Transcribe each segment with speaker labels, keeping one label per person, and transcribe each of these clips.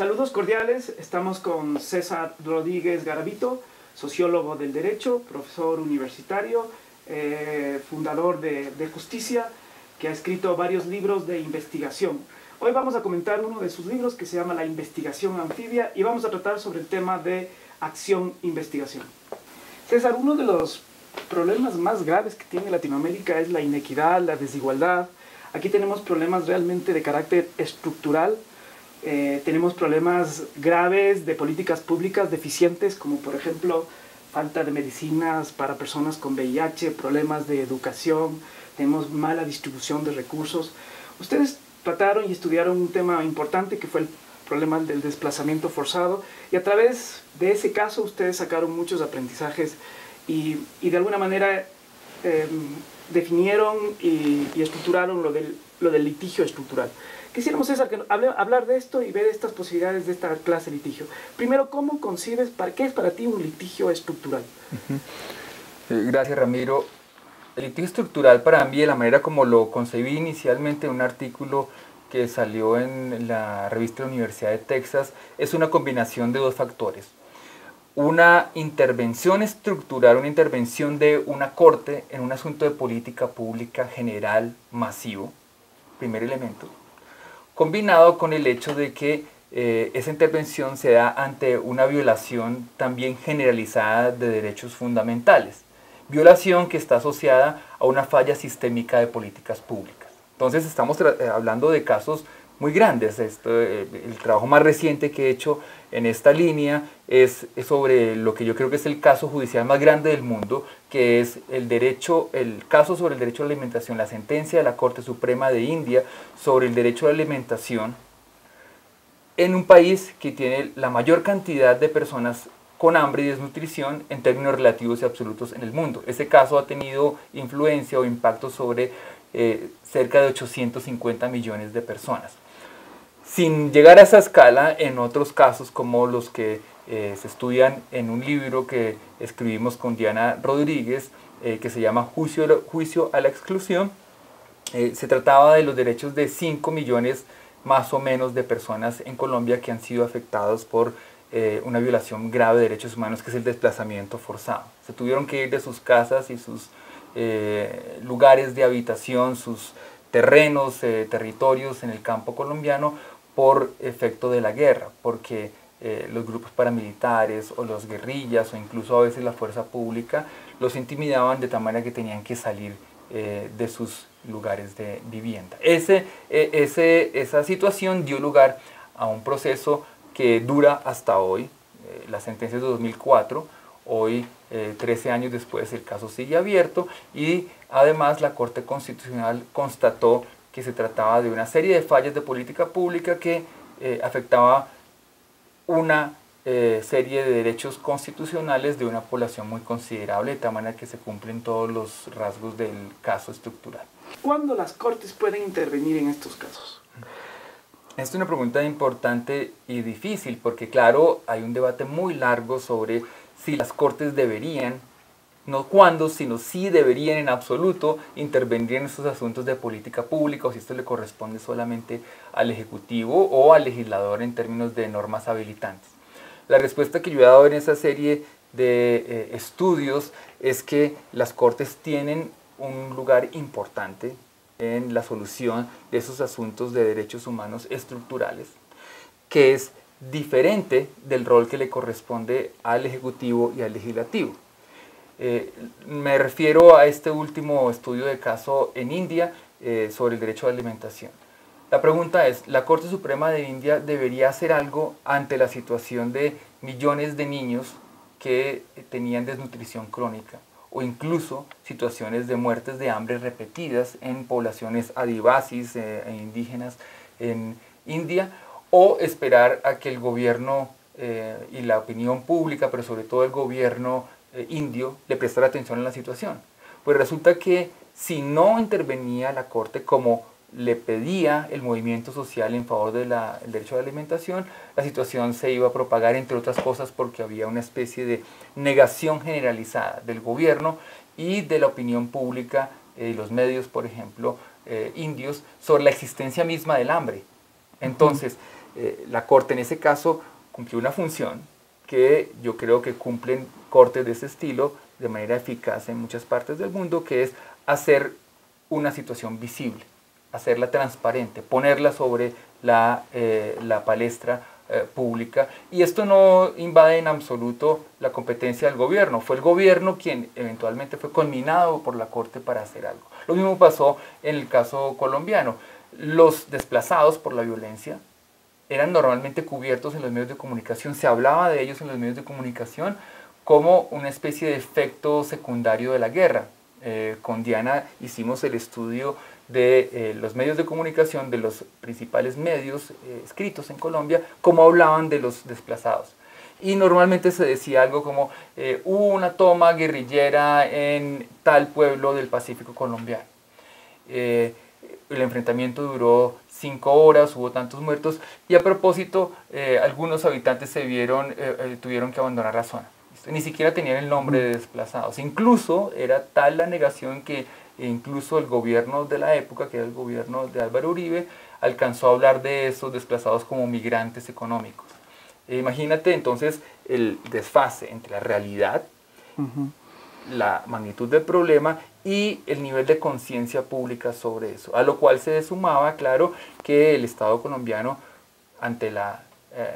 Speaker 1: Saludos cordiales, estamos con César Rodríguez Garavito, sociólogo del derecho, profesor universitario, fundador de Justicia, que ha escrito varios libros de investigación. Hoy vamos a comentar uno de sus libros que se llama La investigación anfibia y vamos a tratar sobre el tema de acción-investigación. César, uno de los problemas más graves que tiene Latinoamérica es la inequidad, la desigualdad. Aquí tenemos problemas realmente de carácter estructural. Tenemos problemas graves de políticas públicas deficientes, como por ejemplo falta de medicinas para personas con VIH, problemas de educación, tenemos mala distribución de recursos. Ustedes trataron y estudiaron un tema importante que fue el problema del desplazamiento forzado, y a través de ese caso ustedes sacaron muchos aprendizajes y de alguna manera definieron y estructuraron lo del litigio estructural. Quisiéramos, César, hablar de esto y ver estas posibilidades de esta clase de litigio. Primero, ¿cómo concibes, qué es para ti un litigio estructural?
Speaker 2: Gracias, Ramiro. El litigio estructural para mí, de la manera como lo concebí inicialmente en un artículo que salió en la revista de la Universidad de Texas, es una combinación de dos factores. Una intervención estructural, una intervención de una corte en un asunto de política pública general masivo, primer elemento, combinado con el hecho de que esa intervención se da ante una violación también generalizada de derechos fundamentales, violación que está asociada a una falla sistémica de políticas públicas. Entonces estamos hablando de casos muy grandes. El trabajo más reciente que he hecho en esta línea es sobre lo que yo creo que es el caso judicial más grande del mundo, que es el caso sobre el derecho a la alimentación, la sentencia de la Corte Suprema de India sobre el derecho a la alimentación en un país que tiene la mayor cantidad de personas con hambre y desnutrición en términos relativos y absolutos en el mundo. Ese caso ha tenido influencia o impacto sobre cerca de 850 millones de personas. Sin llegar a esa escala, en otros casos como los que se estudian en un libro que escribimos con Diana Rodríguez, que se llama Juicio a la exclusión, se trataba de los derechos de 5 millones más o menos de personas en Colombia que han sido afectados por una violación grave de derechos humanos, que es el desplazamiento forzado. Se tuvieron que ir de sus casas y sus lugares de habitación, sus terrenos, territorios en el campo colombiano por efecto de la guerra, porque los grupos paramilitares o los guerrillas o incluso a veces la fuerza pública los intimidaban de tal manera que tenían que salir de sus lugares de vivienda. Esa situación dio lugar a un proceso que dura hasta hoy. La sentencia es de 2004, hoy 13 años después el caso sigue abierto y además la Corte Constitucional constató que se trataba de una serie de fallas de política pública que afectaba una serie de derechos constitucionales de una población muy considerable, de tal manera que se cumplen todos los rasgos del caso estructural.
Speaker 1: ¿Cuándo las cortes pueden intervenir en estos casos?
Speaker 2: Es una pregunta importante y difícil porque, claro, hay un debate muy largo sobre si las cortes deberían, no cuándo, sino si deberían en absoluto intervenir en estos asuntos de política pública, o si esto le corresponde solamente al Ejecutivo o al legislador en términos de normas habilitantes. La respuesta que yo he dado en esa serie de estudios es que las cortes tienen un lugar importante en la solución de esos asuntos de derechos humanos estructurales, que es diferente del rol que le corresponde al Ejecutivo y al Legislativo. Me refiero a este último estudio de caso en India sobre el derecho a la alimentación. La pregunta es, ¿la Corte Suprema de India debería hacer algo ante la situación de millones de niños que tenían desnutrición crónica, o incluso situaciones de muertes de hambre repetidas en poblaciones adivasis e indígenas en India, o esperar a que el gobierno y la opinión pública, pero sobre todo el gobierno indio, le prestara atención a la situación? Pues resulta que si no intervenía la Corte como le pedía el movimiento social en favor del derecho a la alimentación, la situación se iba a propagar, entre otras cosas, porque había una especie de negación generalizada del gobierno y de la opinión pública y los medios, por ejemplo, indios, sobre la existencia misma del hambre. Entonces, la Corte en ese caso cumplió una función que yo creo que cumplen cortes de ese estilo de manera eficaz en muchas partes del mundo, que es hacer una situación visible, hacerla transparente, ponerla sobre la palestra pública, y esto no invade en absoluto la competencia del gobierno. Fue el gobierno quien eventualmente fue conminado por la Corte para hacer algo. Lo mismo pasó en el caso colombiano. Los desplazados por la violencia eran normalmente cubiertos en los medios de comunicación, se hablaba de ellos en los medios de comunicación como una especie de efecto secundario de la guerra. Con Diana hicimos el estudio de los medios de comunicación, de los principales medios escritos en Colombia, cómo hablaban de los desplazados. Y normalmente se decía algo como, hubo una toma guerrillera en tal pueblo del Pacífico colombiano. El enfrentamiento duró 5 horas, hubo tantos muertos, y a propósito, algunos habitantes tuvieron que abandonar la zona. Ni siquiera tenían el nombre de desplazados. Incluso era tal la negación que incluso el gobierno de la época, que era el gobierno de Álvaro Uribe, alcanzó a hablar de esos desplazados como migrantes económicos. Imagínate entonces el desfase entre la realidad, la magnitud del problema y el nivel de conciencia pública sobre eso, a lo cual se sumaba, claro, que el Estado colombiano, ante la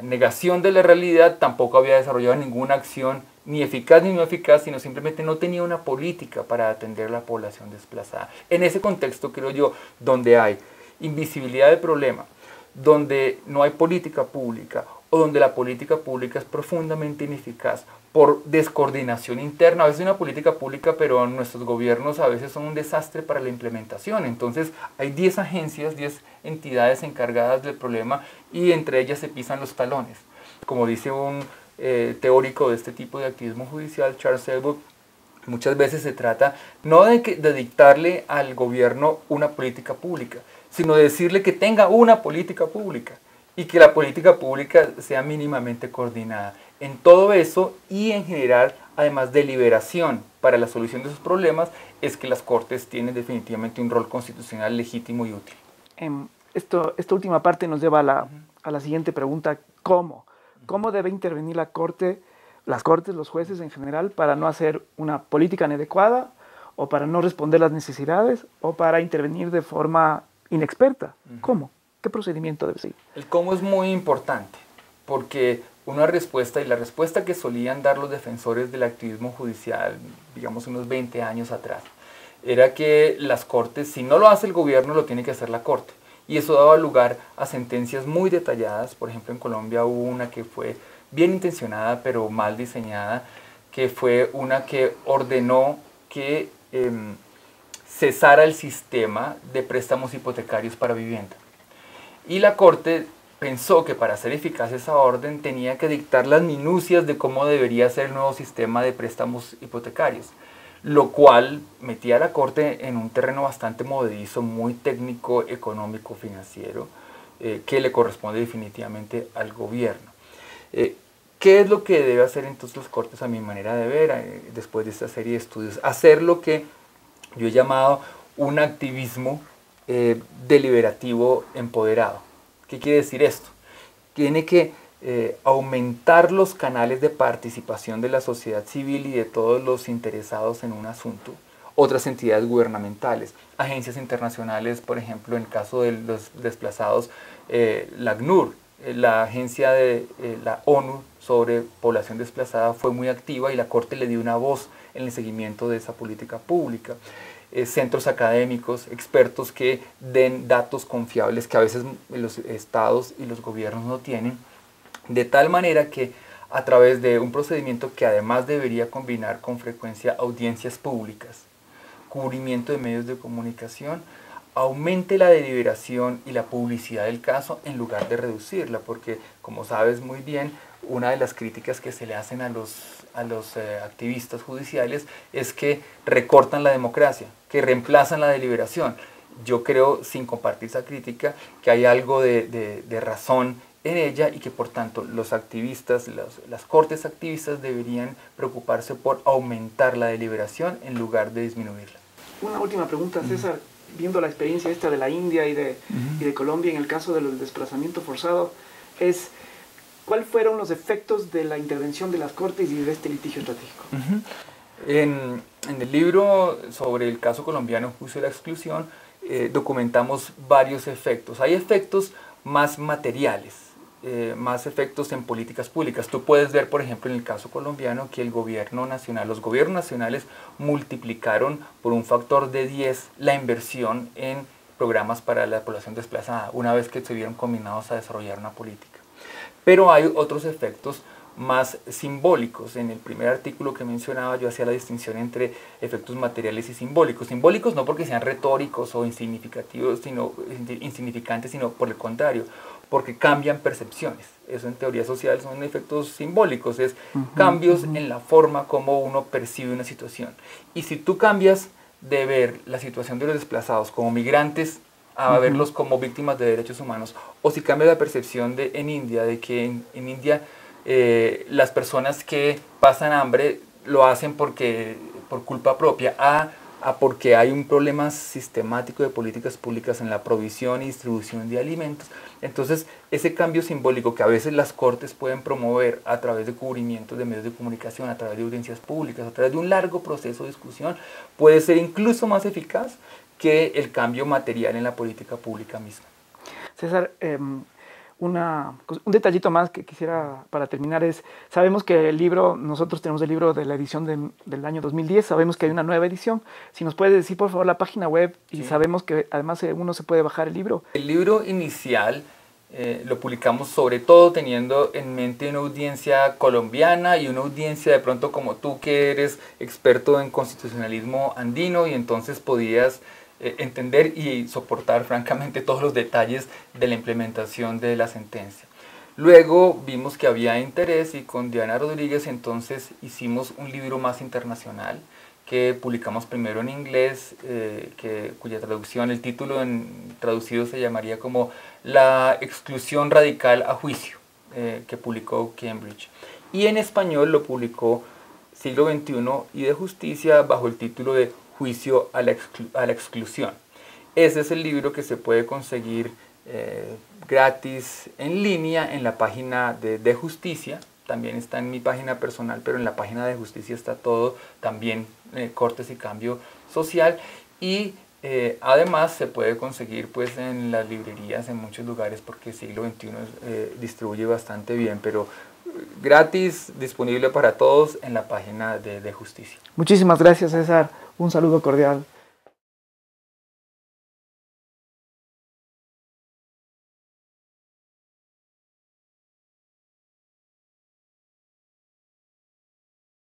Speaker 2: negación de la realidad, tampoco había desarrollado ninguna acción ni eficaz ni no eficaz, sino simplemente no tenía una política para atender a la población desplazada. En ese contexto, creo yo, donde hay invisibilidad del problema, donde no hay política pública, o donde la política pública es profundamente ineficaz por descoordinación interna. A veces hay una política pública, pero nuestros gobiernos a veces son un desastre para la implementación. Entonces hay 10 agencias, 10 entidades encargadas del problema, y entre ellas se pisan los talones. Como dice un teórico de este tipo de activismo judicial, Charles Elwood, muchas veces se trata no de dictarle al gobierno una política pública, sino de decirle que tenga una política pública y que la política pública sea mínimamente coordinada. En todo eso, y en general, además de deliberación para la solución de esos problemas, es que las Cortes tienen definitivamente un rol constitucional legítimo y útil.
Speaker 1: Esta última parte nos lleva a la siguiente pregunta: ¿cómo? ¿Cómo debe intervenir la Corte, las Cortes, los jueces en general, para no hacer una política inadecuada, o para no responder las necesidades, o para intervenir de forma inexperta? ¿Cómo? ¿Qué procedimiento debe seguir?
Speaker 2: El cómo es muy importante, porque una respuesta, y la respuesta que solían dar los defensores del activismo judicial, digamos unos 20 años atrás, era que las Cortes, si no lo hace el gobierno, lo tiene que hacer la Corte. Y eso daba lugar a sentencias muy detalladas. Por ejemplo, en Colombia hubo una que fue bien intencionada, pero mal diseñada, que fue una que ordenó que cesara el sistema de préstamos hipotecarios para vivienda. Y la Corte pensó que para hacer eficaz esa orden tenía que dictar las minucias de cómo debería ser el nuevo sistema de préstamos hipotecarios, lo cual metía a la Corte en un terreno bastante movedizo, muy técnico, económico, financiero, que le corresponde definitivamente al gobierno. ¿Qué es lo que debe hacer entonces las Cortes, a mi manera de ver, después de esta serie de estudios? Hacer lo que yo he llamado un activismo deliberativo empoderado. ¿Qué quiere decir esto? Tiene que aumentar los canales de participación de la sociedad civil y de todos los interesados en un asunto, otras entidades gubernamentales, agencias internacionales, por ejemplo, en el caso de los desplazados, la ACNUR, la agencia de la ONU sobre población desplazada, fue muy activa y la Corte le dio una voz en el seguimiento de esa política pública. Centros académicos, expertos que den datos confiables que a veces los estados y los gobiernos no tienen, de tal manera que a través de un procedimiento que además debería combinar con frecuencia audiencias públicas, cubrimiento de medios de comunicación, aumente la deliberación y la publicidad del caso en lugar de reducirla, porque como sabes muy bien, una de las críticas que se le hacen a los activistas judiciales es que recortan la democracia, que reemplazan la deliberación. Yo creo, sin compartir esa crítica, que hay algo de razón en ella y que por tanto los activistas, las cortes activistas deberían preocuparse por aumentar la deliberación en lugar de disminuirla.
Speaker 1: Una última pregunta, César. Viendo la experiencia esta de la India y de Colombia en el caso del desplazamiento forzado, es ¿cuáles fueron los efectos de la intervención de las Cortes y de este litigio estratégico?
Speaker 2: En el libro sobre el caso colombiano, juicio de la exclusión, documentamos varios efectos. Hay efectos más materiales, más efectos en políticas públicas. Tú puedes ver, por ejemplo, en el caso colombiano, que el gobierno nacional, los gobiernos nacionales multiplicaron por un factor de 10 la inversión en programas para la población desplazada, una vez que se vieron combinados a desarrollar una política. Pero hay otros efectos más simbólicos. En el primer artículo que mencionaba yo hacía la distinción entre efectos materiales y simbólicos. Simbólicos no porque sean retóricos o insignificativos, insignificantes, sino por el contrario, porque cambian percepciones. Eso en teoría social son efectos simbólicos, es cambios en la forma como uno percibe una situación. Y si tú cambias de ver la situación de los desplazados como migrantes a verlos como víctimas de derechos humanos, o si cambias la percepción en India, de que en India las personas que pasan hambre lo hacen por culpa propia, a porque hay un problema sistemático de políticas públicas en la provisión y distribución de alimentos. Entonces, ese cambio simbólico que a veces las Cortes pueden promover a través de cubrimientos de medios de comunicación, a través de audiencias públicas, a través de un largo proceso de discusión, puede ser incluso más eficaz que el cambio material en la política pública misma.
Speaker 1: César, un detallito más que quisiera para terminar es, sabemos que el libro, nosotros tenemos el libro de la edición del año 2010, sabemos que hay una nueva edición. Si nos puedes decir por favor la página web, y sabemos que además uno se puede bajar el libro.
Speaker 2: El libro inicial lo publicamos sobre todo teniendo en mente una audiencia colombiana y una audiencia de pronto como tú, que eres experto en constitucionalismo andino, y entonces podías entender y soportar francamente todos los detalles de la implementación de la sentencia. Luego vimos que había interés y con Diana Rodríguez entonces hicimos un libro más internacional que publicamos primero en inglés, cuya traducción, el título traducido se llamaría como La exclusión radical a juicio, que publicó Cambridge. Y en español lo publicó Siglo XXI y de Justicia bajo el título de Juicio a la exclusión. Ese es el libro que se puede conseguir gratis en línea en la página de Justicia. También está en mi página personal, pero en la página de Justicia está todo, también Cortes y Cambio Social. Y además se puede conseguir pues, en las librerías en muchos lugares, porque Siglo XXI distribuye bastante bien, pero gratis, disponible para todos en la página de Justicia.
Speaker 1: Muchísimas gracias, César. Un saludo cordial.